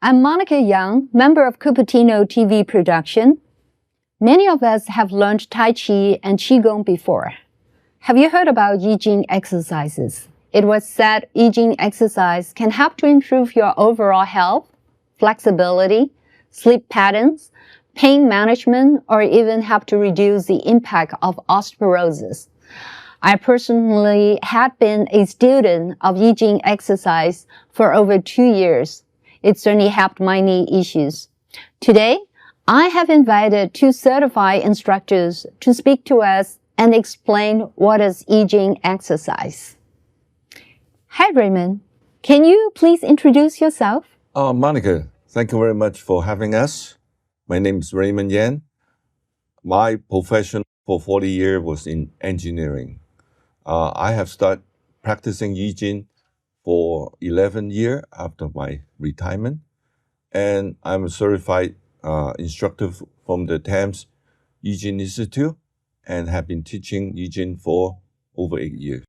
I'm Monica Young, member of Cupertino TV Production. Many of us have learned Tai Chi and Qigong before. Have you heard about Yijin Exercises? It was said Yijin Exercise can help to improve your overall health, flexibility, sleep patterns, pain management, or even help to reduce the impact of osteoporosis. I personally had been a student of Yijin Exercise for over 2 years. It certainly helped my knee issues. Today, I have invited 2 certified instructors to speak to us and explain what is Yijin Exercise. Hi, Raymond. Can you please introduce yourself? Monica, thank you very much for having us. My name is Raymond Yan. My profession for 40 years was in engineering. I have started practicing Yijin for 11 years after my retirement, and I'm a certified instructor from the Thames Yijin Institute and have been teaching Yijin for over 8 years.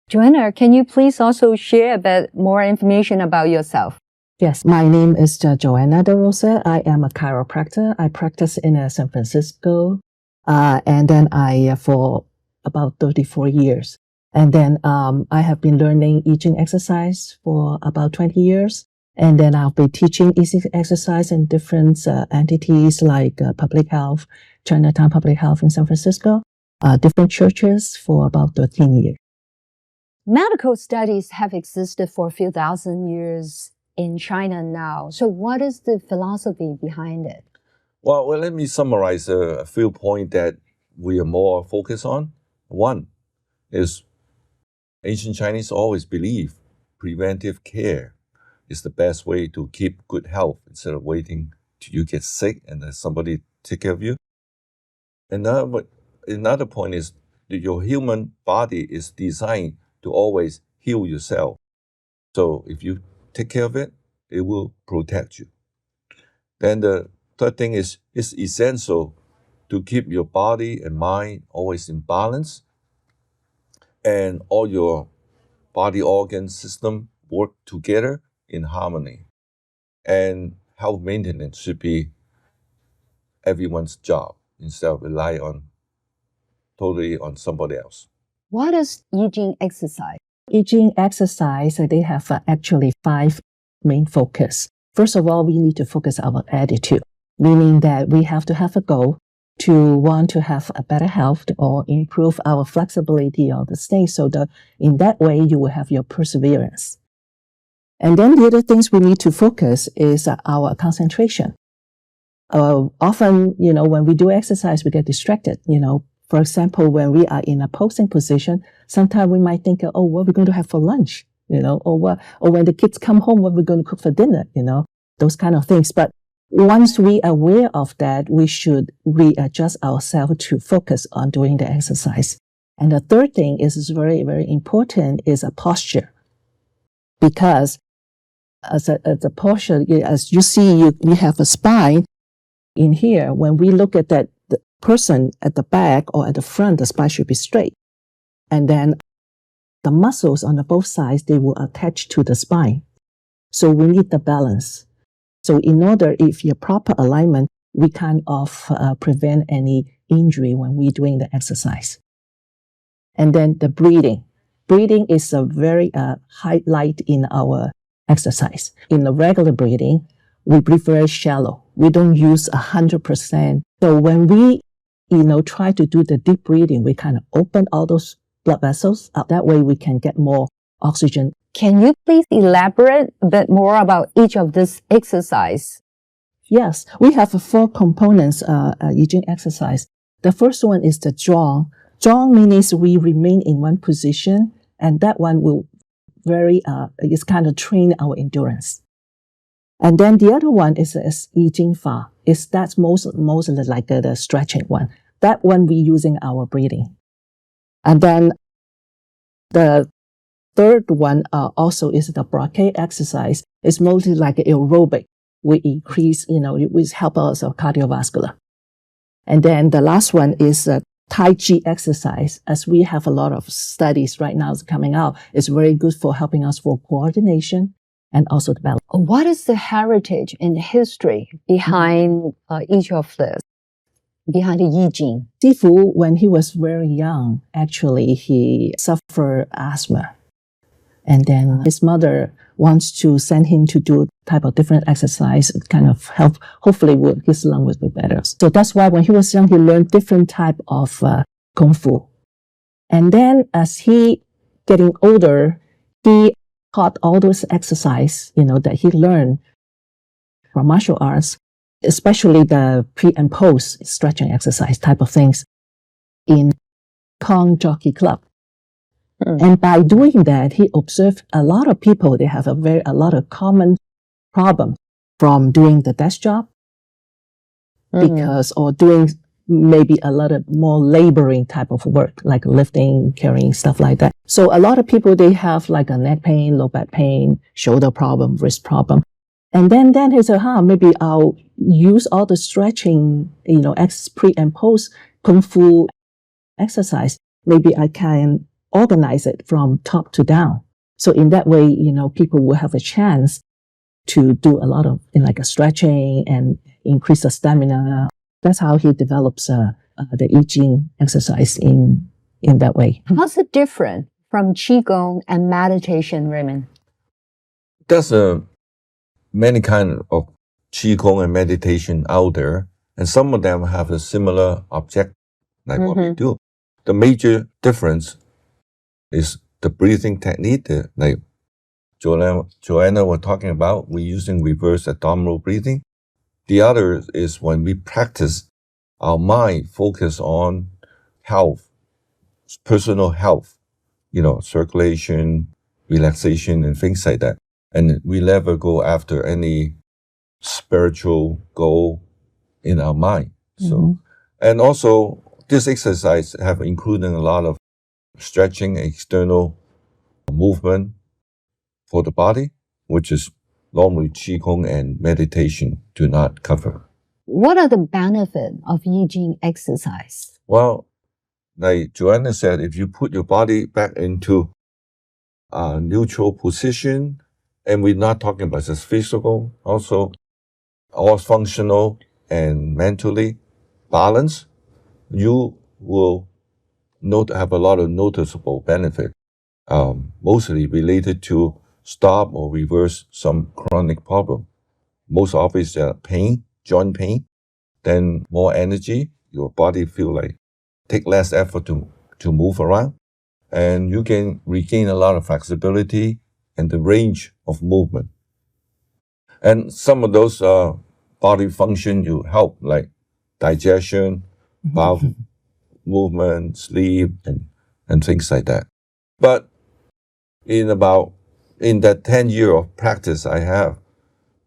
Joanna, can you please also share a bit more information about yourself? Yes, my name is Joanna De Rosa. I am a chiropractor. I practice in San Francisco, and then for about 34 years. And then I have been learning Yijin Exercise for about 20 years. And then I'll be teaching Yijin Exercise in different entities like Public Health, Chinatown Public Health in San Francisco, different churches for about 13 years. Medical studies have existed for a few thousand years in China now. So what is the philosophy behind it? Well, let me summarize a few points that we are more focused on. One is ancient Chinese always believe preventive care is the best way to keep good health instead of waiting till you get sick and then somebody take care of you. Another point is that your human body is designed to always heal yourself. So if you take care of it, it will protect you. Then the third thing is it's essential to keep your body and mind always in balance and all your body organ system work together in harmony. And health maintenance should be everyone's job instead of rely totally on somebody else. What is Yijin Exercise? Yijin Exercise, they have actually 5 main focus. First of all, we need to focus our attitude, meaning that we have to have a goal to want to have a better health or improve our flexibility of the state so that in that way you will have your perseverance. And then the other things we need to focus is our concentration. Often, when we do exercise, we get distracted. For example, when we are in a posing position, sometimes we might think, oh, what are we going to have for lunch? Or when the kids come home, what are we going to cook for dinner? Those kind of things. But once we are aware of that, we should readjust ourselves to focus on doing the exercise. And the third thing is very, very important is a posture. Because as a posture, as you see, we have a spine in here. When we look at that the person at the back or at the front, the spine should be straight. And then the muscles on the both sides, they will attach to the spine. So we need the balance. So in order, if you have proper alignment, we kind of prevent any injury when we're doing the exercise. And then the breathing. Breathing is a very highlight in our exercise. In the regular breathing, we breathe very shallow. We don't use 100%. So when we, try to do the deep breathing, we kind of open all those blood vessels. That way we can get more oxygen. Can you please elaborate a bit more about each of this exercise? Yes, we have 4 components, Yijin Exercise. The first one is the zhuang. Zhuang means we remain in one position, and that one will is kind of train our endurance. And then the other one is Yijin Fa. That's mostly like the stretching one. That one we using our breathing. And then the third one also is the brachial exercise. It's mostly like aerobic. We increase, it help us cardiovascular. And then the last one is Tai Chi exercise. As we have a lot of studies right now coming out, it's very good for helping us for coordination and also the balance. What is the heritage and history behind each of this, behind the Yijin? Sifu, when he was very young, actually, he suffered asthma. And then his mother wants to send him to do type of different exercise, kind of help, hopefully his lung will be better. So that's why when he was young, he learned different type of Kung Fu. And then as he getting older, he taught all those exercise, that he learned from martial arts, especially the pre and post stretching exercise type of things in Kong Jockey Club. And by doing that, he observed a lot of people, they have a lot of common problems from doing the desk job or doing maybe a lot of more laboring type of work, like lifting, carrying, stuff like that. So a lot of people, they have like a neck pain, low back pain, shoulder problem, wrist problem. And then he said, maybe I'll use all the stretching, pre and post Kung Fu exercise. Maybe I can organize it from top to down. So in that way, people will have a chance to do a lot of like a stretching and increase the stamina. That's how he develops the Yijin exercise in that way. How's it different from Qigong and meditation, Raymond? There's many kind of Qigong and meditation out there, and some of them have a similar object, like what we do. The major difference is the breathing technique, like Joanna was talking about. We're using reverse abdominal breathing. The other is when we practice our mind, focus on health, personal health, circulation, relaxation, and things like that. And we never go after any spiritual goal in our mind. So, and also this exercise have included a lot of stretching, external movement for the body, which is normally Qigong and meditation do not cover. What are the benefits of Yijin exercise? Well, like Joanna said, if you put your body back into a neutral position, and we're not talking about just physical, also all functional and mentally balanced, you will have a lot of noticeable benefit, mostly related to stop or reverse some chronic problem. Most obvious pain, joint pain, then more energy. Your body feel like take less effort to move around, and you can regain a lot of flexibility and the range of movement. And some of those body function you help, like digestion, bowel movement, sleep, and things like that. But in that 10 years of practice I have,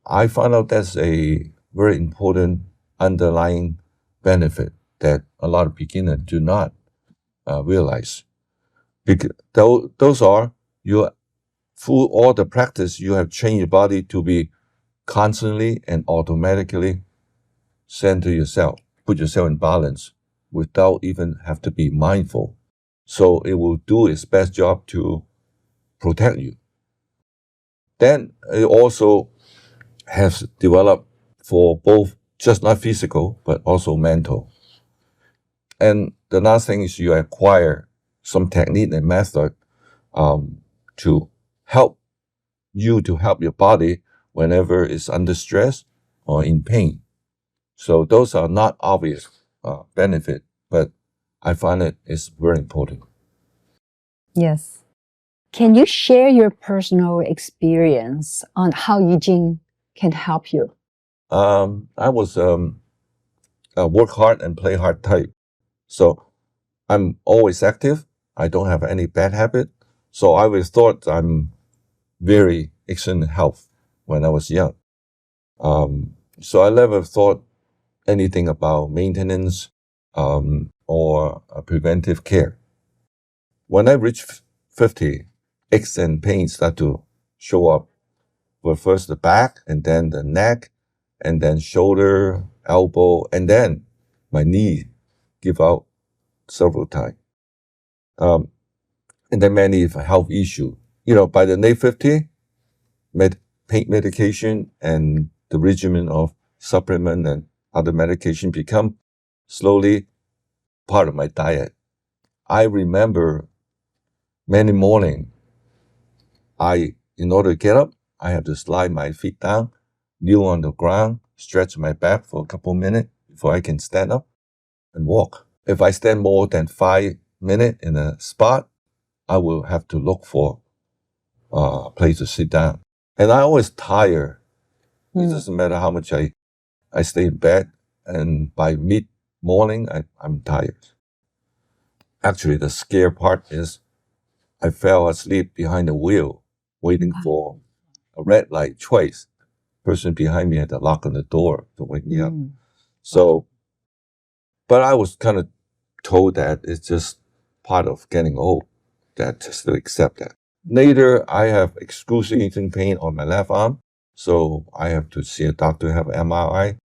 I found out that's a very important underlying benefit that a lot of beginners do not realize. Because those are through all the practice, you have trained your body to be constantly and automatically center yourself, put yourself in balance without even have to be mindful. So it will do its best job to protect you. Then it also has developed for both, just not physical, but also mental. And the last thing is you acquire some technique and method to help your body whenever it's under stress or in pain. So those are not obvious benefit, but I find it is very important. Yes. Can you share your personal experience on how Yijin can help you? I was a work hard and play hard type. So I'm always active. I don't have any bad habit. So I always thought I'm very excellent health when I was young. So I never thought anything about maintenance or preventive care. When I reached 50, aches and pains start to show up. Well, first the back, and then the neck, and then shoulder, elbow, and then my knee give out several times. And then many health issue. By the late 50, pain medication and the regimen of supplement and other medication become slowly part of my diet. I remember many morning, in order to get up, I have to slide my feet down, kneel on the ground, stretch my back for a couple minutes before I can stand up and walk. If I stand more than 5 minutes in a spot, I will have to look for a place to sit down. And I always tired. It doesn't matter how much I stay in bed, and by mid-morning, I'm tired. Actually, the scare part is I fell asleep behind the wheel, waiting for a red light twice. Person behind me had to lock on the door to wake me up. So, but I was kind of told that it's just part of getting old, that just to accept that. Later, I have excruciating pain on my left arm, so I have to see a doctor, have an MRI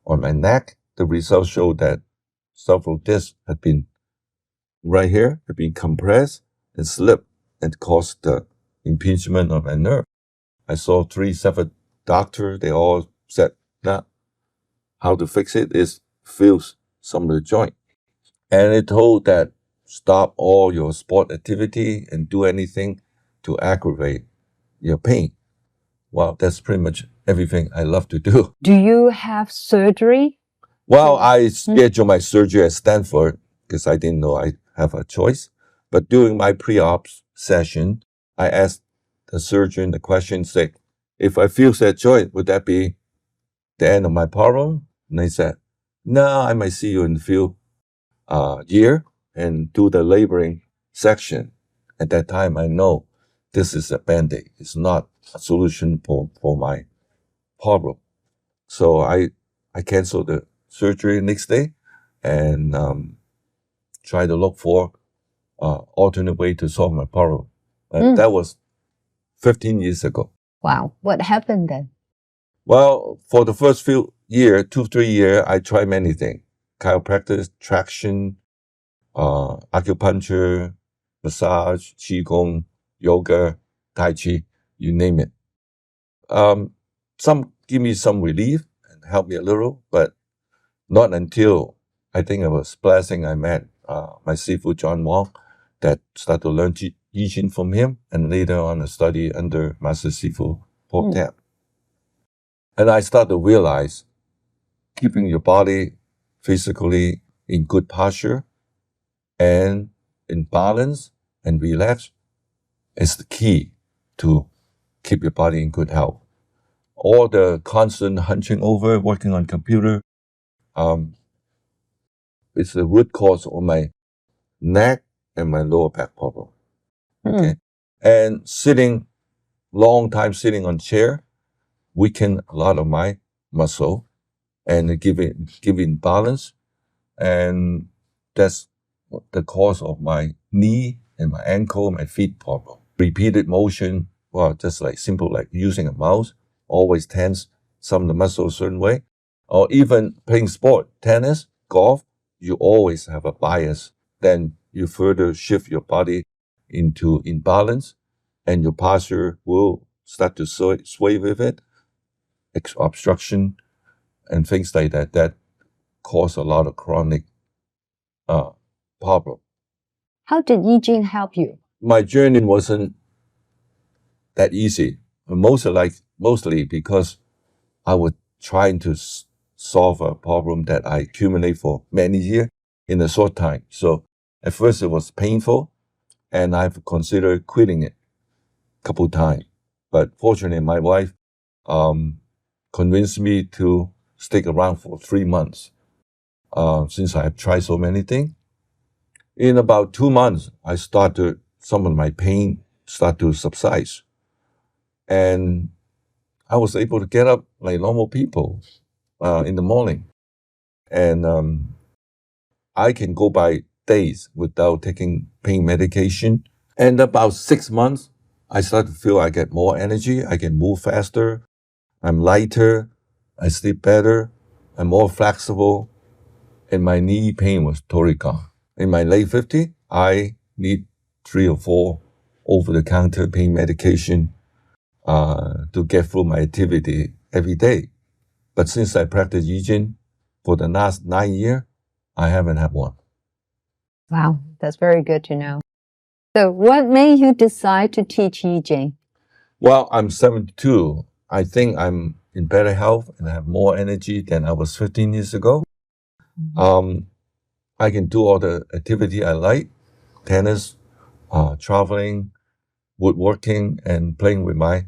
on my neck. The results showed that several discs had been right here, had been compressed and slipped and caused the impingement of my nerve. I saw 3 separate doctors. They all said that how to fix it is fuse some of the joint. And it told that stop all your sport activity and do anything to aggravate your pain. Well, that's pretty much everything I love to do. Do you have surgery? Well, I scheduled my surgery at Stanford because I didn't know I have a choice. But during my pre-op session, I asked the surgeon the question, say, if I fuse that joint, would that be the end of my problem? And they said, no, I might see you in a few year and do the laboring section. At that time, I know this is a Band-Aid. It's not a solution for my problem. So I canceled the surgery next day and try to look for alternate way to solve my problem. And that was 15 years ago. Wow. What happened then? Well, for the first few years, 2-3 years, I tried many things. Chiropractic, traction, acupuncture, massage, qigong, yoga, tai chi, you name it. Some give me some relief and help me a little, but not until I think it was blessing I met my Sifu John Wong that started to learn Yijin from him, and later on I studied under Master Sifu Paul Tap. And I started to realize keeping your body physically in good posture and in balance and relax is the key to keep your body in good health. All the constant hunching over, working on computer, it's the root cause of my neck and my lower back problem. Okay. And long time sitting on chair, weaken a lot of my muscle and giving balance. And that's the cause of my knee and my ankle, my feet problem. Repeated motion, well, just like simple, like using a mouse, always tense some of the muscles a certain way. Or even playing sport, tennis, golf, you always have a bias. Then you further shift your body into imbalance and your posture will start to sway with it, obstruction and things like that. That cause a lot of chronic problem. How did Yijin help you? My journey wasn't that easy, mostly because I was trying to solve a problem that I accumulated for many years in a short time. So at first it was painful, and I've considered quitting it a couple times. But fortunately, my wife convinced me to stick around for 3 months. Since I have tried so many things, in about 2 months, some of my pain started to subside. And I was able to get up like normal people in the morning. And I can go by days without taking pain medication. And about 6 months, I started to feel I get more energy. I can move faster. I'm lighter. I sleep better. I'm more flexible. And my knee pain was totally gone. In my late 50s, I need 3 or 4 over-the-counter pain medication to get through my activity every day. But since I practice Yijin for the last 9 years, I haven't had one. Wow, that's very good to know. So what made you decide to teach Yijin? Well, I'm 72. I think I'm in better health and I have more energy than I was 15 years ago. I can do all the activity I like, tennis, traveling, woodworking, and playing with my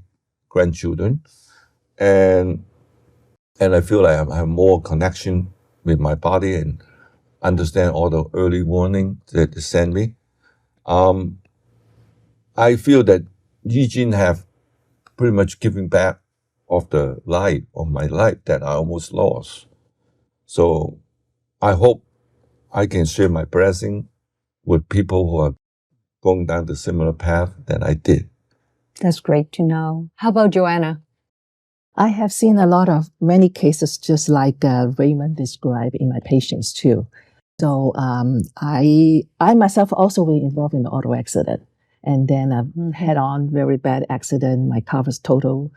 grandchildren. And I feel like I have more connection with my body and understand all the early warning that they send me. I feel that Yijin have pretty much given back of the life of my life that I almost lost. So I hope I can share my blessing with people who are going down the similar path that I did. That's great to know. How about Joanna? I have seen many cases just like Raymond described in my patients too. So I myself also was involved in an auto accident, and then a head-on very bad accident. My car was total,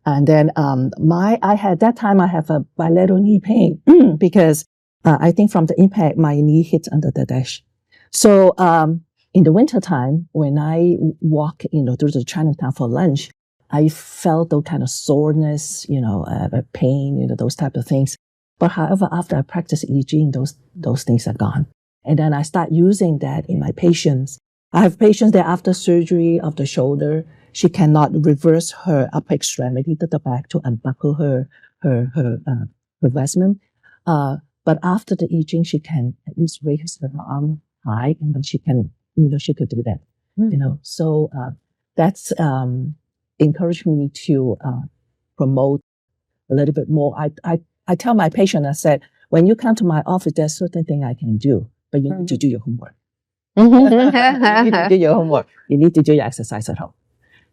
and then I have a bilateral knee pain because I think from the impact my knee hit under the dash. So in the wintertime when I walk through the Chinatown for lunch, I felt those kind of soreness, pain, those type of things. But however, after I practice Yijin, those things are gone. And then I start using that in my patients. I have patients that after surgery of the shoulder, she cannot reverse her upper extremity to the back to unbuckle her vestment. But after the Yijin, she can at least raise her arm high, and then she can, she could do that. So that's encouraged me to promote a little bit more. I tell my patient, I said, when you come to my office, there's certain things I can do, but you need to do your homework. You need to do your homework. You need to do your exercise at home.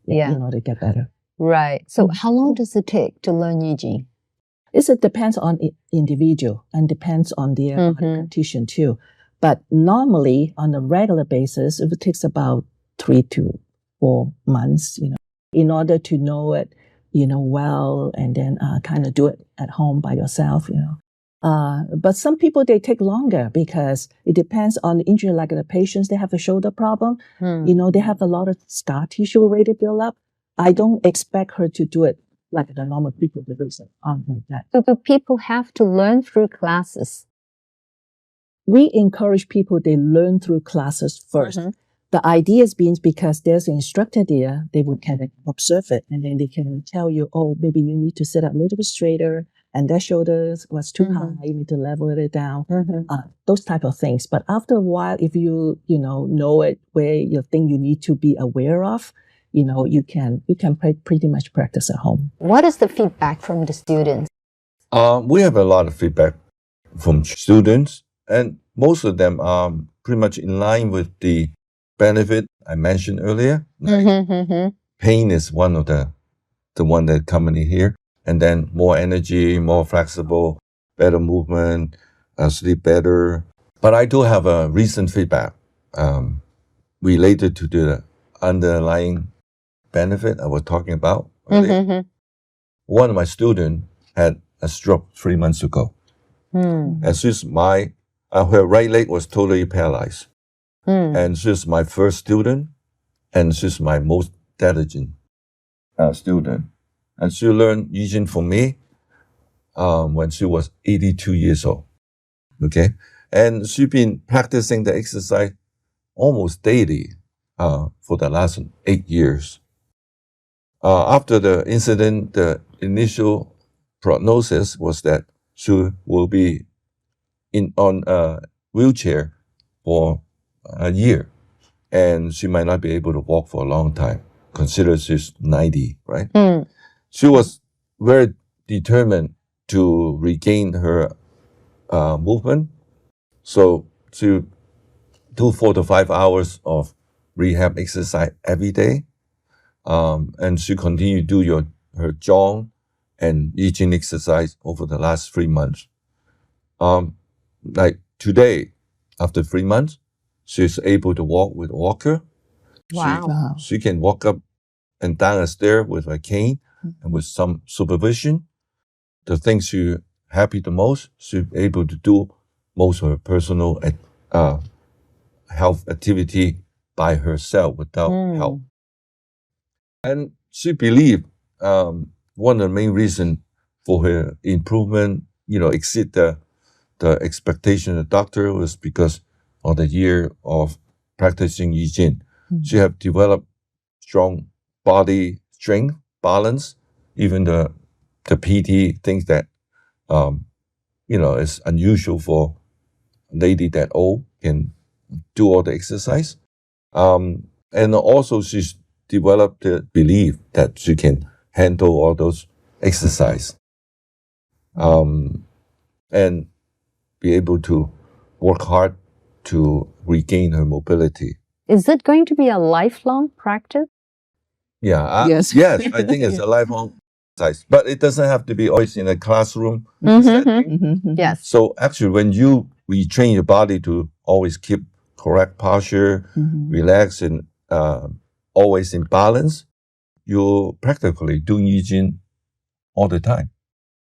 In order to get better. Right. So how long does it take to learn Yijin? It depends on individual and depends on their condition too. But normally, on a regular basis, it takes about 3 to 4 months, in order to know it, well, and then kind of do it at home by yourself, But some people, they take longer because it depends on the injury. Like the patients, they have a shoulder problem. They have a lot of scar tissue already built up. I don't expect her to do it like the normal people do it like that. So do people have to learn through classes? We encourage people, they learn through classes first. The idea is being because there's an instructor there, they can observe it and then they can tell you, oh, maybe you need to sit up a little bit straighter and that shoulders was too high, you need to level it down, those type of things. But after a while, if you know it where you think you need to be aware of, you can pretty much practice at home. What is the feedback from the students? We have a lot of feedback from students, and most of them are pretty much in line with the benefit I mentioned earlier. Pain is one of the one that commonly here, and then more energy, more flexible, better movement, sleep better. But I do have a recent feedback related to the underlying benefit I was talking about earlier. One of my students had a stroke 3 months ago. And she's her right leg was totally paralyzed. And she's my first student, and she's my most diligent student. And she learned Yijin from me when she was 82 years old. Okay? And she's been practicing the exercise almost daily for the last 8 years. After the incident, the initial prognosis was that she will be on a wheelchair for a year, and she might not be able to walk for a long time, consider she's 90, right? She was very determined to regain her movement, so she do 4 to 5 hours of rehab exercise every day, and she continued to do her jog and Yijin exercise over the last 3 months. Like today, after 3 months, she's able to walk with a walker. Wow. She can walk up and down a stair with a cane and with some supervision. The things she's happy the most, she's able to do most of her personal health activity by herself without help. And she believed one of the main reasons for her improvement, exceed the expectation of the doctor was because of the year of practicing Yijin. She have developed strong body strength, balance, even the PT things that is unusual for a lady that old can do all the exercise. And also she's developed the belief that she can handle all those exercise. And be able to work hard to regain her mobility. Is it going to be a lifelong practice? Yeah. Yes. Yes, I think it's a lifelong exercise, but it doesn't have to be always in a classroom setting. Yes. So actually, when you retrain your body to always keep correct posture, relax, and always in balance, you're practically doing Yijin all the time.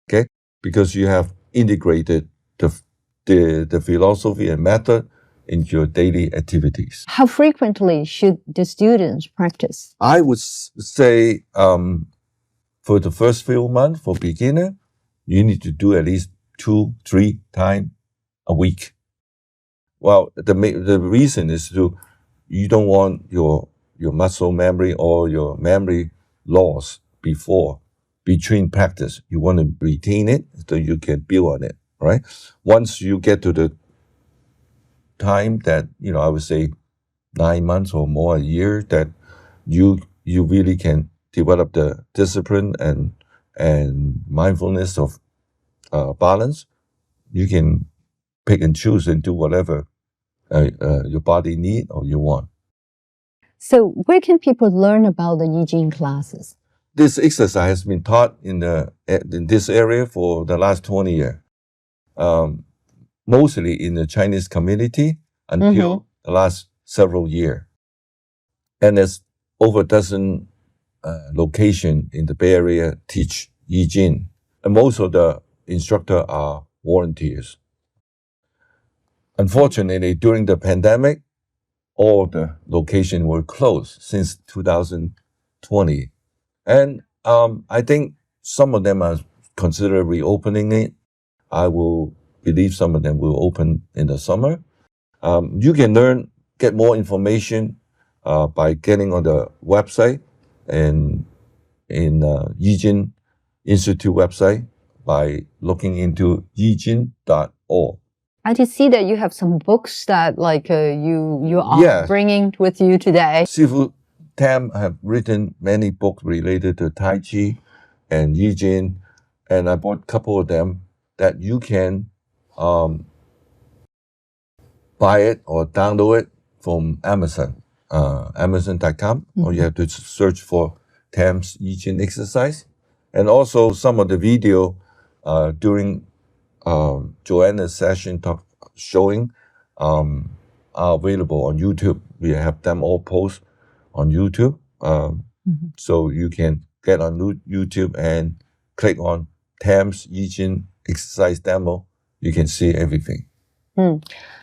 Okay, because you have integrated the philosophy and method into your daily activities. How frequently should the students practice? I would say for the first few months, for beginner, you need to do at least 2-3 times a week. Well, the reason is you don't want your muscle memory or your memory loss between practice. You want to retain it so you can build on it, right? Once you get to the time that, I would say 9 months or more, a year, that you really can develop the discipline and mindfulness of balance, you can pick and choose and do whatever your body need or you want. So where can people learn about the Yijin classes? This exercise has been taught in this area for the last 20 years, mostly in the Chinese community until the last several years. And there's over a dozen locations in the Bay Area teach Yijin. And most of the instructors are volunteers. Unfortunately, during the pandemic, all the locations were closed since 2020. And I think some of them are consider reopening it. I will believe some of them will open in the summer. You can get more information by getting on the website and in Yijin Institute website by looking into yijin.org. I did see that you have some books that you are Yes. bringing with you today. Sifu Tam have written many books related to Tai Chi and Yijin, and I bought a couple of them that you can buy it or download it from Amazon, Amazon.com, or you have to search for Tam's Yijin Exercise. And also some of the video during Joanna's session showing are available on YouTube. We have them all posted on YouTube. So you can get on YouTube and click on Tam's Yijin Exercise demo. You can see everything.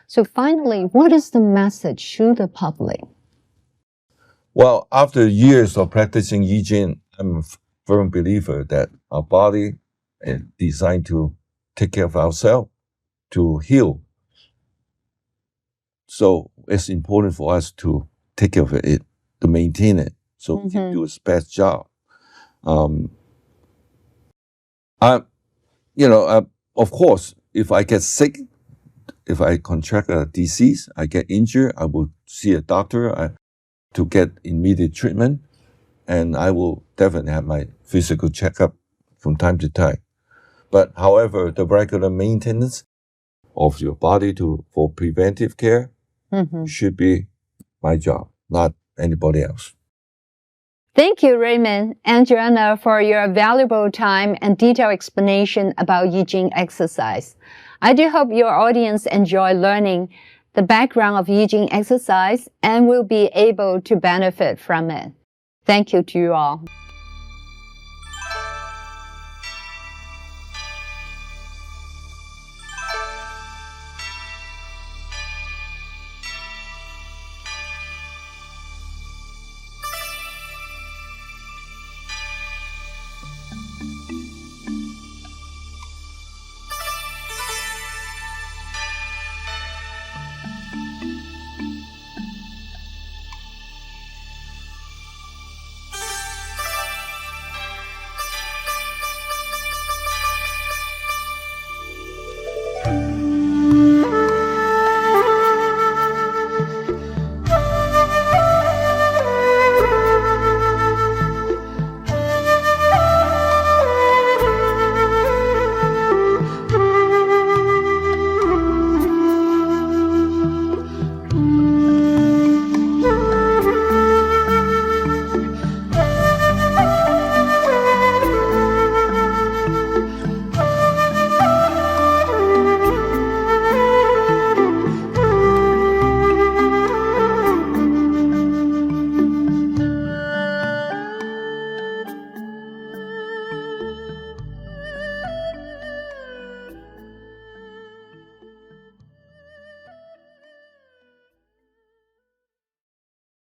So finally, what is the message to the public? Well, after years of practicing Yijin, I'm a firm believer that our body is designed to take care of ourselves, to heal. So it's important for us to take care of it, to maintain it, so we can do its best job. Of course, if I get sick, if I contract a disease, I get injured, I will see a doctor to get immediate treatment, and I will definitely have my physical checkup from time to time. But however, the regular maintenance of your body for preventive care should be my job, not anybody else. Thank you, Raymond and Joanna, for your valuable time and detailed explanation about Yijin exercise. I do hope your audience enjoy learning the background of Yijin exercise and will be able to benefit from it. Thank you to you all.